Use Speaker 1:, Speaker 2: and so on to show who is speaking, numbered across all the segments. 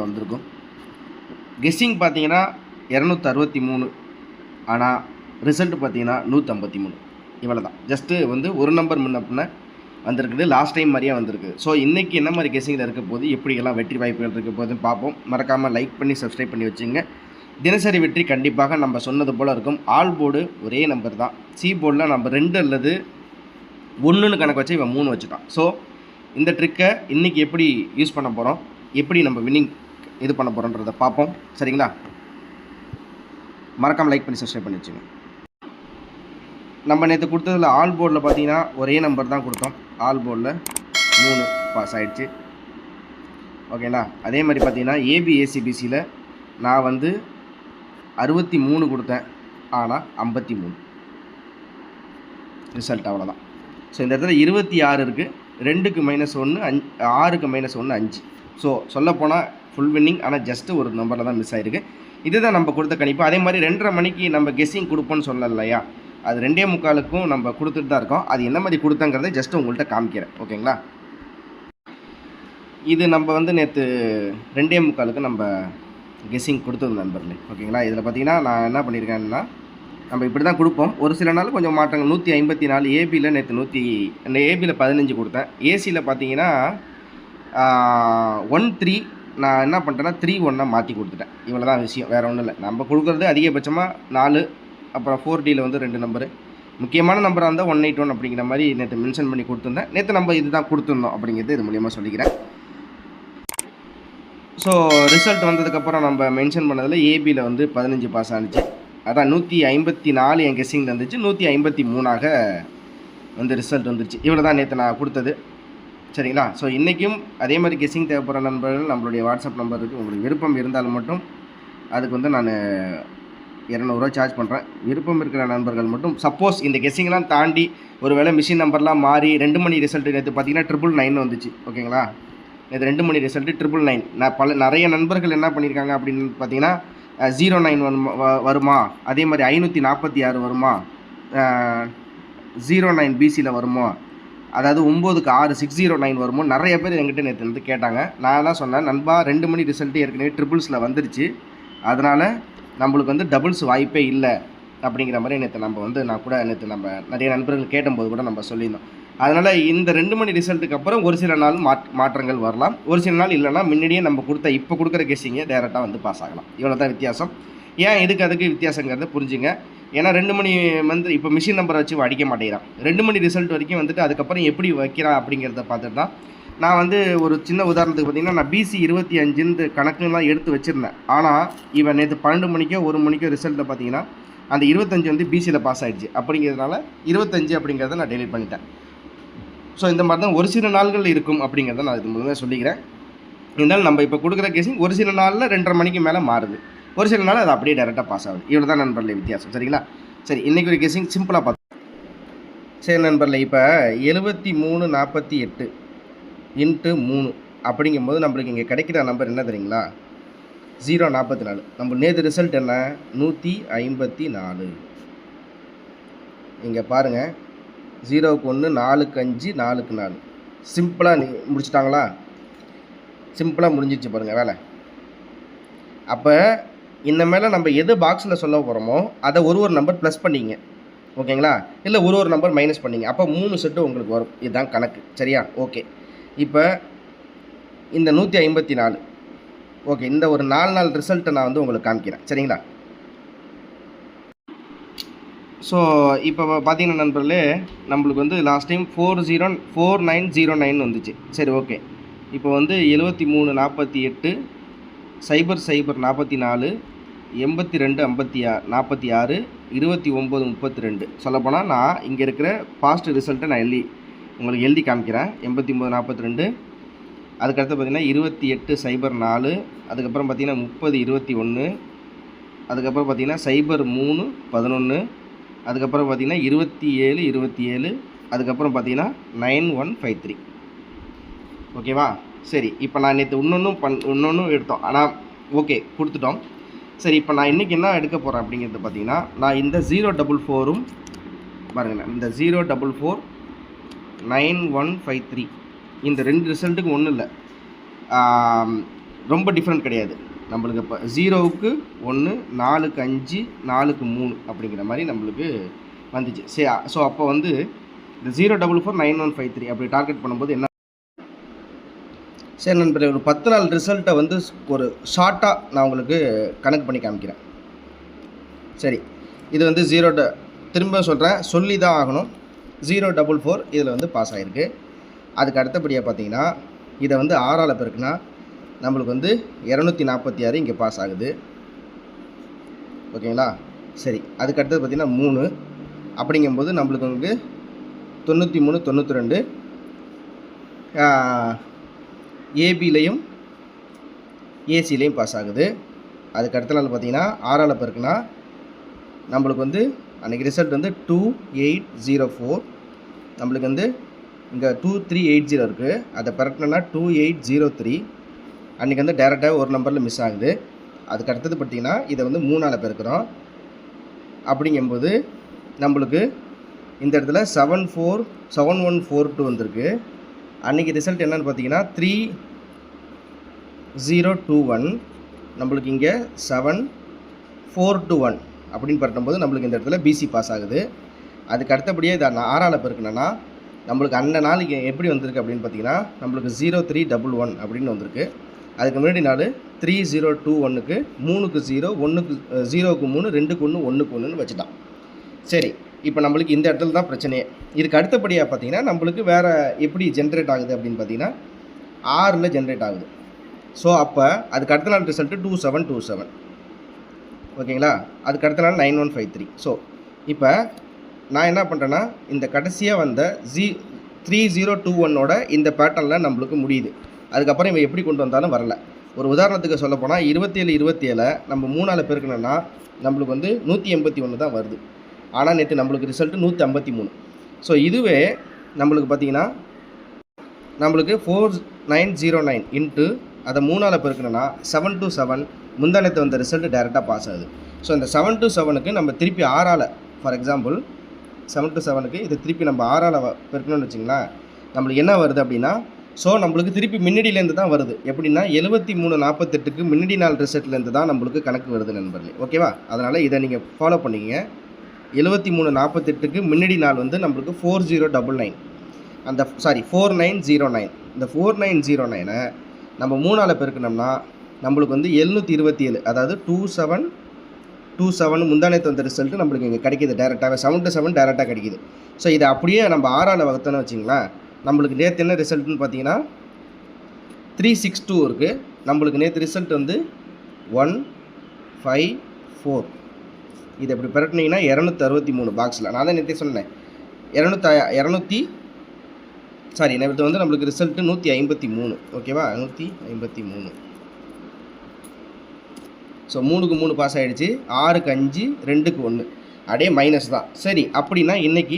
Speaker 1: வந்திருக்கும். கெஸ்ஸிங் பார்த்தீங்கன்னா 263, ஆனால் ரிசல்ட் பார்த்தீங்கன்னா 153. இவ்வளோ தான். ஜஸ்ட்டு வந்து ஒரு நம்பர் முன்ன பின்ன வந்திருக்குது. லாஸ்ட் டைம் மாதிரியே வந்திருக்கு. ஸோ இன்றைக்கி என்ன மாதிரி கெஸ்ஸிங்கில் இருக்க போது, எப்படியெல்லாம் வெற்றி வாய்ப்புகள் இருக்க போதுன்னு பார்ப்போம். மறக்காமல் லைக் பண்ணி சப்ஸ்கிரைப் பண்ணி வச்சுங்க. தினசரி வெற்றி கண்டிப்பாக நம்ம சொன்னது போல் இருக்கும். ஆல் போர்டு ஒரே நம்பர் தான். சி போர்டில் நம்ம 2 அல்லது 1ன்னு கணக்கு வச்சு இவன் 3 வச்சுட்டான். ஸோ இந்த ட்ரிக்கை இன்றைக்கி எப்படி யூஸ் பண்ண போகிறோம், எப்படி நம்ம வின்னிங் இது பண்ண போகிறோன்றதை பார்ப்போம். சரிங்களா? மறக்காமல் லைக் பண்ணி சப்ஸ்கிரைப் பண்ணி வச்சுங்க. நம்ம நேற்று கொடுத்ததில் ஆல் போர்டில் பார்த்தீங்கன்னா ஒரே நம்பர் தான் கொடுத்தோம். ஆல் போர்டில் 3 பாஸ் ஆகிடுச்சு. ஓகேங்களா? அதே மாதிரி பார்த்தீங்கன்னா ஏபிஏசிபிசியில் நான் வந்து 63 கொடுத்தேன், ஆனால் 53 ரிசல்ட். அவ்வளோதான். ஸோ இந்த இடத்துல 26 இருக்குது. 2க்கு -1, 6க்கு -1, 5. ஸோ சொல்லப்போனால் ஃபுல் வின்னிங், ஆனால் ஜஸ்ட்டு ஒரு நம்பரில் தான் மிஸ் ஆகிருக்கு. இதுதான் நம்ம கொடுத்த கணிப்பு. அதே மாதிரி 2:30 மணிக்கு நம்ம கெஸ்ஸிங் கொடுப்போன்னு சொல்லலை இல்லையா, அது 2:45க்கும் நம்ம கொடுத்துட்டு தான் இருக்கோம். அது என்ன மாதிரி கொடுத்தங்கிறத ஜஸ்ட்டு உங்கள்கிட்ட காமிக்கிறேன். ஓகேங்களா? இது நம்ம வந்து நேற்று 2:45க்கு நம்ம கெஸ்ஸிங் கொடுத்தது நண்பர்களே. ஓகேங்களா? இதில் பார்த்தீங்கன்னா நான் என்ன பண்ணியிருக்கேன்னா, நம்ம இப்படி தான் கொடுப்போம். ஒரு சில நாள் கொஞ்சம் மாற்றங்கள். 154 ஏபியில் நேற்று ஏபியில் 15 கொடுத்தேன். ஏசியில் பார்த்தீங்கன்னா 13 நான் என்ன பண்ணிட்டேன்னா 31 மாற்றி கொடுத்துட்டேன். இவ்வளோ தான் விஷயம், வேறு ஒன்றும் இல்லை. நம்ம கொடுக்குறது அதிகபட்சமாக 4, அப்புறம் 4Dயில் வந்து 2 நம்பரு. முக்கியமான நம்பராக இருந்தால் 181 அப்படிங்கிற மாதிரி நேற்று மென்ஷன் பண்ணி கொடுத்துருந்தேன். நேற்று நம்ம இது தான் கொடுத்துருந்தோம் அப்படிங்கிறது இது மூலியமாக சொல்லிக்கிறேன். ஸோ ரிசல்ட் வந்ததுக்கப்புறம் நம்ம மென்ஷன் பண்ணதில் ஏபியில் வந்து 15 பாஸ் ஆனிச்சு. அதான் 154 என் கெஸ்ஸிங்கில் இருந்துச்சு. 153ஆக வந்து ரிசல்ட் வந்துருச்சு. இவ்வளோ தான் நேற்று நான் கொடுத்தது. சரிங்களா? ஸோ இன்றைக்கும் அதே மாதிரி கெஸ்ஸிங் தேவைப்படுற நண்பர்கள் நம்மளுடைய வாட்ஸ்அப் நம்பர் இருக்குது. உங்களுக்கு விருப்பம் இருந்தாலும் மட்டும் அதுக்கு வந்து நான் 200 சார்ஜ் பண்ணுறேன். விருப்பம் இருக்கிற நண்பர்கள் மட்டும், சப்போஸ் இந்த கெஸ்ஸிங்லாம் தாண்டி ஒரு வேளை மிஷின் நம்பர்லாம் மாறி 2 மணி ரிசல்ட் நேற்று பார்த்தீங்கன்னா 999 வந்துச்சு. ஓகேங்களா? நேற்று 2 மணி ரிசல்ட்டு 999. நான் நிறைய நண்பர்கள் என்ன பண்ணியிருக்காங்க அப்படின்னு பார்த்தீங்கன்னா 09 வருமா, அதே மாதிரி 546 வருமா, 09 பிசியில் வருமா, அதாவது 9க்கு 6 609 வருமோ, நிறைய பேர் என்கிட்ட நேற்று வந்து கேட்டாங்க. நான் தான் சொன்னேன், நண்பா 2 மணி ரிசல்ட்டு ஏற்கனவே ட்ரிபிள்ஸில் வந்துருச்சு, அதனால் நம்மளுக்கு வந்து டபுள்ஸ் வாய்ப்பே இல்லை அப்படிங்கிற மாதிரி நேற்று நான் கூட நேற்று நம்ம நிறைய நண்பர்கள் கேட்டும்போது கூட நம்ம சொல்லியிருந்தோம். அதனால் இந்த 2 மணி ரிசல்ட்டுக்கு அப்புறம் ஒரு சில நாள் மாற்றங்கள் வரலாம். ஒரு சில நாள் இல்லைனா முன்னாடியே நம்ம இப்போ கொடுக்குற கெஸ்ஸிங்கை டேரெக்டாக வந்து பாஸ் ஆகலாம். இவ்வளோ தான் வித்தியாசம். ஏன் அதுக்கு வித்தியாசங்கிறத புரிஞ்சுங்க. ஏன்னா 2 மணி வந்து இப்போ மிஷின் நம்பரை வச்சு அடிக்க மாட்டேங்கிறான். 2 மணி ரிசல்ட் வரைக்கும் வந்துட்டு அதுக்கப்புறம் எப்படி வைக்கிறான் அப்படிங்கிறத பார்த்துட்டு தான் நான் வந்து ஒரு சின்ன உதாரணத்துக்கு பார்த்தீங்கன்னா நான் பிசி 25 கணக்குலாம் எடுத்து வச்சுருந்தேன். ஆனால் இவன் நேற்று 12 மணிக்கோ 1 மணிக்கோ ரிசல்ட்டில் பார்த்தீங்கன்னா அந்த 25 வந்து பிசியில் பாஸ் ஆகிடுச்சு. அப்படிங்கிறதுனால 25 அப்படிங்கிறத நான் டெலிட் பண்ணிட்டேன். ஸோ இந்த மாதிரி தான் ஒரு சில நாள்கள் இருக்கும் அப்படிங்கிறத நான் இது மூலமாக சொல்லிக்கிறேன். இருந்தாலும் நம்ம இப்போ கொடுக்குற கேஸிங் ஒரு சில நாளில் 2:30 மணிக்கு மேலே மாறுது, ஒரு சில நாள் அது அப்படியே டேரெக்டாக பாஸ் ஆகுது. இவ்வளோ தான் நண்பர்களே வித்தியாசம். சரிங்களா? சரி, இன்றைக்கி ஒரு கெஸ்ஸிங் சிம்பிளாக பார்த்தோம். சரி நண்பர்களே, இப்போ 7348 × 3 அப்படிங்கும்போது நம்மளுக்கு இங்கே கிடைக்கிற நம்பர் என்ன தெரியுங்களா? 044. நம்ம நேற்று ரிசல்ட் என்ன? 154. இங்கே பாருங்கள், 0க்கு 1, 4க்கு 5, 4க்கு 4. சிம்பிளாக முடிச்சிட்டாங்களா? சிம்பிளாக முடிஞ்சிச்சு பாருங்கள் வேலை. அப்போ இந்த மேலே நம்ம எது பாக்ஸில் சொல்ல போகிறோமோ அதை ஒரு நம்பர் ப்ளஸ் பண்ணிங்க. ஓகேங்களா? இல்லை ஒரு நம்பர் மைனஸ் பண்ணிங்க. அப்போ 3 செட்டு உங்களுக்கு வரும். இதுதான் கணக்கு. சரியா? ஓகே. இப்போ இந்த 154. ஓகே, இந்த ஒரு 4 நாள் ரிசல்ட்டை நான் வந்து உங்களுக்கு காமிக்கிறேன். சரிங்களா? ஸோ இப்போ பார்த்தீங்கன்னா நண்பர்களே, நம்மளுக்கு வந்து லாஸ்ட் டைம் 4909 வந்துச்சு. சரி, ஓகே. இப்போ வந்து 7348 0 0 44 82 46 29 32. சொல்லப்போனால் நான் இங்கே இருக்கிற பாஸ்ட் ரிசல்ட்டை நான் உங்களுக்கு எழுதி காமிக்கிறேன். 89 42. அதுக்கடுத்து பார்த்திங்கன்னா 28 0 4. அதுக்கப்புறம் பார்த்திங்கன்னா 30 21. அதுக்கப்புறம் பார்த்திங்கன்னா 03 11. அதுக்கப்புறம் பார்த்திங்கன்னா 27 27. அதுக்கப்புறம் பார்த்திங்கன்னா 9153. ஓகேவா? சரி, இப்போ நான் நேற்று இன்னொன்றும் எடுத்தோம், ஆனால் ஓகே கொடுத்துட்டோம். சரி, இப்போ நான் இன்றைக்கி என்ன எடுக்க போகிறேன் அப்படிங்கிறது பார்த்தீங்கன்னா, நான் இந்த 044 பாருங்கள், இந்த 044 9153 இந்த 2 ரிசல்ட்டுக்கு ஒன்றும் இல்லை, ரொம்ப டிஃப்ரெண்ட் கிடையாது. நம்மளுக்கு இப்போ 0க்கு 1, 4க்கு 5, 4க்கு 3 அப்படிங்கிற மாதிரி நம்மளுக்கு வந்துச்சு. சரி, ஸோ அப்போ வந்து இந்த 0449153 அப்படி டார்கெட் பண்ணும்போது என்ன, சரி நண்பர்களே, ஒரு 10 நாள் ரிசல்ட்டை வந்து ஒரு ஷார்ட்டாக நான் உங்களுக்கு கணக்கு பண்ணி காமிக்கிறேன். சரி, இது வந்து திரும்ப சொல்கிறேன், சொல்லி தான் ஆகணும். 044 இதில் வந்து பாஸ் ஆகிருக்கு. அதுக்கு அடுத்தபடியாக பார்த்தீங்கன்னா இதை வந்து 6ஆல் பெருக்குனா நம்மளுக்கு வந்து 246 இங்கே பாஸ் ஆகுது. ஓகேங்களா? சரி, அதுக்கு அடுத்தது பார்த்திங்கன்னா 3 அப்படிங்கும்போது நம்மளுக்கு வந்து 93, 92 ஏபிலையும் ஏசிலையும் பாஸ் ஆகுது. அதுக்கு அடுத்த நாள் பார்த்திங்கன்னா 6ஆல் பெருக்குனா நம்மளுக்கு வந்து அன்றைக்கி ரிசல்ட் வந்து 2804. நம்மளுக்கு வந்து இங்கே 2380 இருக்குது. அதை பெருக்கணுன்னா 2803. அன்றைக்கி வந்து டேரெக்டாக ஒரு நம்பரில் மிஸ் ஆகுது. அதுக்கு அடுத்தது பார்த்திங்கன்னா இதை வந்து 3ஆல் பெருக்கிறோம். அப்படிங்கும்போது நம்மளுக்கு இந்த இடத்துல 7142 வந்திருக்கு. அன்றைக்கி ரிசல்ட் என்னென்னு பார்த்தீங்கன்னா 3021. நம்மளுக்கு இங்கே 7421 அப்படின்னு பரட்டும்போது நம்மளுக்கு இந்த இடத்துல பிசி பாஸ் ஆகுது. அதுக்கு அடுத்தபடியாக இதை 6ஆல் பெருக்கணுன்னா நம்மளுக்கு அந்த நாளைக்கு எப்படி வந்திருக்கு அப்படின்னு பார்த்தீங்கன்னா நம்மளுக்கு 0311 அப்படின்னு வந்திருக்கு. அதுக்கு முன்னாடி நாள் 3021க்கு 3க்கு 0, 1க்கு 0க்கு 3, 2க்கு 1, 1க்கு 1ன்னு வச்சுட்டான். சரி, இப்போ நம்மளுக்கு இந்த இடத்துல தான் பிரச்சனையே. இதுக்கு அடுத்தபடியாக பார்த்தீங்கன்னா நம்மளுக்கு வேறு எப்படி ஜென்ரேட் ஆகுது அப்படின்னு பார்த்தீங்கன்னா 6ல் ஜென்ரேட் ஆகுது. ஸோ அப்போ அதுக்கு அடுத்த நாள் ரிசல்ட்டு 2727. ஓகேங்களா? அதுக்கு அடுத்த நாள் 9153. ஸோ இப்போ நான் என்ன பண்ணுறேன்னா இந்த கடைசியாக வந்த 3021ஓட இந்த பேட்டர்னில் நம்மளுக்கு முடியுது. அதுக்கப்புறம் இவன் எப்படி கொண்டு வந்தாலும் வரல. ஒரு உதாரணத்துக்கு சொல்ல போனால் 27 நம்ம 3ஆல் பெருக்கணும்னா நம்மளுக்கு வந்து 181 தான் வருது. ஆனால் நேற்று நம்மளுக்கு ரிசல்ட்டு 153. ஸோ இதுவே நம்மளுக்கு பார்த்திங்கன்னா நம்மளுக்கு 4909 இன்ட்டு அதை 3ஆல் பெருக்கணும்னா 727. முந்தானத்து வந்த ரிசல்ட்டு டேரெக்டாக பாஸ் ஆகுது. ஸோ இந்த 727க்கு நம்ம திருப்பி 6ஆல், ஃபார் எக்ஸாம்பிள் 727க்கு இது திருப்பி நம்ம 6ஆல் பெருக்கணும்னு வச்சிங்களேன், நம்மளுக்கு என்ன வருது அப்படின்னா, ஸோ நம்மளுக்கு திருப்பி முன்னாடியிலேருந்து தான் வருது. எப்படின்னா 7348க்கு முன்னாடி நாள் ரிசல்ட்லேருந்து தான் நம்மளுக்கு கணக்கு வருது நண்பர்களே. ஓகேவா? அதனால் இதை நீங்கள் ஃபாலோ பண்ணிக்கங்க. 7348க்கு முன்னாடி நாள் வந்து நம்மளுக்கு 4099, அந்த 4909. இந்த 4909 நம்ம 3ஆல் பெருக்கணும்னா நம்மளுக்கு வந்து 727, அதாவது 2727 முந்தானத்து வந்த ரிசல்ட்டு நம்மளுக்கு இங்கே கிடைக்கிது. டேரெக்டாக 7 டேரெக்டாக கிடைக்கிது. ஸோ இதை அப்படியே நம்ம 6ஆல் வகுத்தோன்னு வச்சிங்களேன், நம்மளுக்கு நேற்று என்ன ரிசல்ட்டுன்னு பார்த்தீங்கன்னா 362 இருக்குது. நம்மளுக்கு நேற்று ரிசல்ட் வந்து 154. இது எப்படி பெரட்டினீங்கன்னா 263 பாக்ஸில். நான் தான் நேற்றே சொன்னேன் நேற்று வந்து நம்மளுக்கு ரிசல்ட்டு 153. ஓகேவா? 153. ஸோ 3க்கு 3 பாஸ் ஆகிடுச்சு. 6க்கு 5, 2க்கு 1 அப்படியே மைனஸ் தான். சரி, அப்படின்னா இன்றைக்கி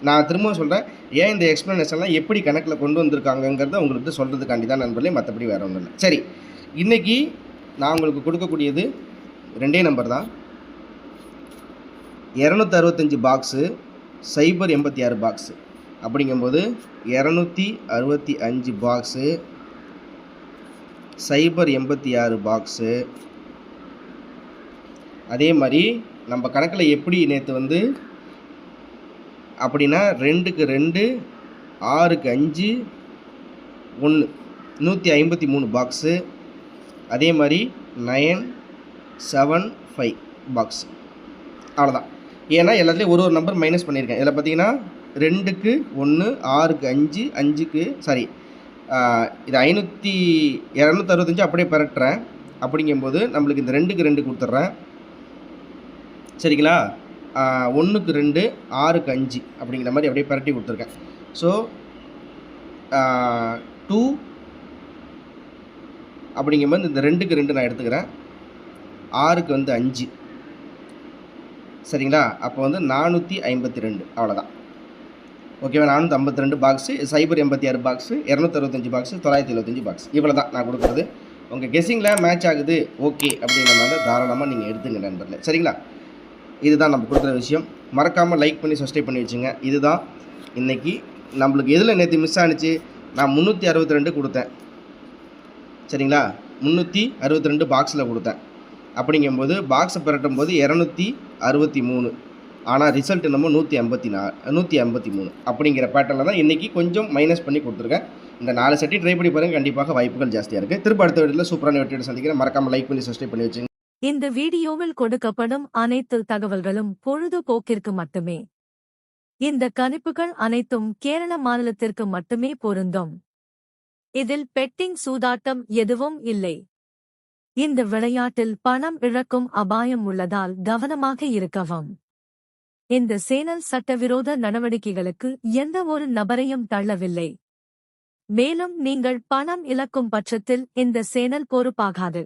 Speaker 1: நான் திரும்ப சொல்கிறேன், ஏன் இந்த எக்ஸ்ப்ளனேஷன்லாம் எப்படி கணக்கில் கொண்டு வந்திருக்காங்கங்கிறத உங்களுக்கு சொல்கிறதுக்காண்டி தான் நண்பர்களே, மற்றபடி வேறு ஒன்றும் இல்லை. சரி, இன்றைக்கி நான் உங்களுக்கு கொடுக்கக்கூடியது 2 நம்பர் தான். 265 பாக்ஸு, 086 பாக்ஸு. அப்படிங்கும்போது 265 பாக்ஸு, 086 பாக்ஸு. அதே மாதிரி நம்ம கணக்கில் எப்படி நேற்று வந்து அப்படின்னா 2க்கு 2, 6க்கு 5, 1, 153 பாக்ஸு. அதே மாதிரி 975 பாக்ஸ். அவ்வளோதான். ஏன்னா எல்லாத்துலேயும் ஒரு நம்பர் மைனஸ் பண்ணியிருக்கேன். இதில் பார்த்தீங்கன்னா 2க்கு 1, 6க்கு 5, 5க்கு இது 265 அப்படியே பெரட்டுறேன். அப்படிங்கும்போது நம்மளுக்கு இந்த 2க்கு 2 கொடுத்துட்றேன். சரிங்களா? 1க்கு 2, 6க்கு 5 அப்படிங்கிற மாதிரி அப்படியே பெரட்டி கொடுத்துருக்கேன். ஸோ 2 அப்படிங்கும்போது இந்த 2க்கு 2 நான் எடுத்துக்கிறேன். 6க்கு வந்து 5. சரிங்களா? அப்போ வந்து 452. அவ்வளோதான். ஓகேவா? 452 பாக்ஸு, 086 பாக்ஸு, 265 பாக்ஸு, 975 பாக்ஸ். இவ்வளோ தான் நான் கொடுக்குறது. உங்கள் கெஸ்ஸிங்கில் மேட்ச் ஆகுது ஓகே அப்படிங்கிற மாதிரி தாராளமாக நீங்கள் எடுத்துங்க நண்பர்களே. சரிங்களா? இதுதான் நம்ம கொடுக்குற விஷயம். மறக்காமல் லைக் பண்ணி சப்ஸ்கிரைப் பண்ணி வச்சுங்க. இதுதான் இன்றைக்கி நம்மளுக்கு எதில் நேற்று மிஸ் ஆனிச்சு. நான் 362 கொடுத்தேன். சரிங்களா? 362 பாக்ஸில் கொடுத்தேன். அப்படிங்கும்போது பாக்ஸை புரட்டும் போது 263, ஆனால் ரிசல்ட் நம்ம 153 அப்படிங்கிற பேட்டர்னில் தான் இன்றைக்கி கொஞ்சம் மைனஸ் பண்ணி கொடுத்துருக்கேன். இந்த 4 செட்டி ட்ரை பண்ணி பாருங்கள், கண்டிப்பாக வாய்ப்புகள் ஜாஸ்தியாக இருக்குது. திரும்ப அடுத்த வீடியோவில் சூப்பரான வெற்றியோட சந்திக்கிறேன். மறக்காமல் லைக் பண்ணி சப்ஸ்கிரைப் பண்ணி வச்சுங்க.
Speaker 2: இந்த வீடியோவில் கொடுக்கப்படும் அனைத்து தகவல்களும் பொழுதுபோக்கிற்கு மட்டுமே. இந்த கணிப்புகள் அனைத்தும் கேரள மாநிலத்திற்கு மட்டுமே பொருந்தும். இதில் பெட்டிங் சூதாட்டம் எதுவும் இல்லை. இந்த விளையாட்டில் பணம் இழக்கும் அபாயம் உள்ளதால் கவனமாக இருக்கவும். இந்த சேனல் சட்டவிரோத நடவடிக்கைகளுக்கு எந்த ஒரு நபரையும் தள்ளவில்லை. மேலும் நீங்கள் பணம் இழக்கும் பட்சத்தில் இந்த சேனல் பொறுப்பாகாது.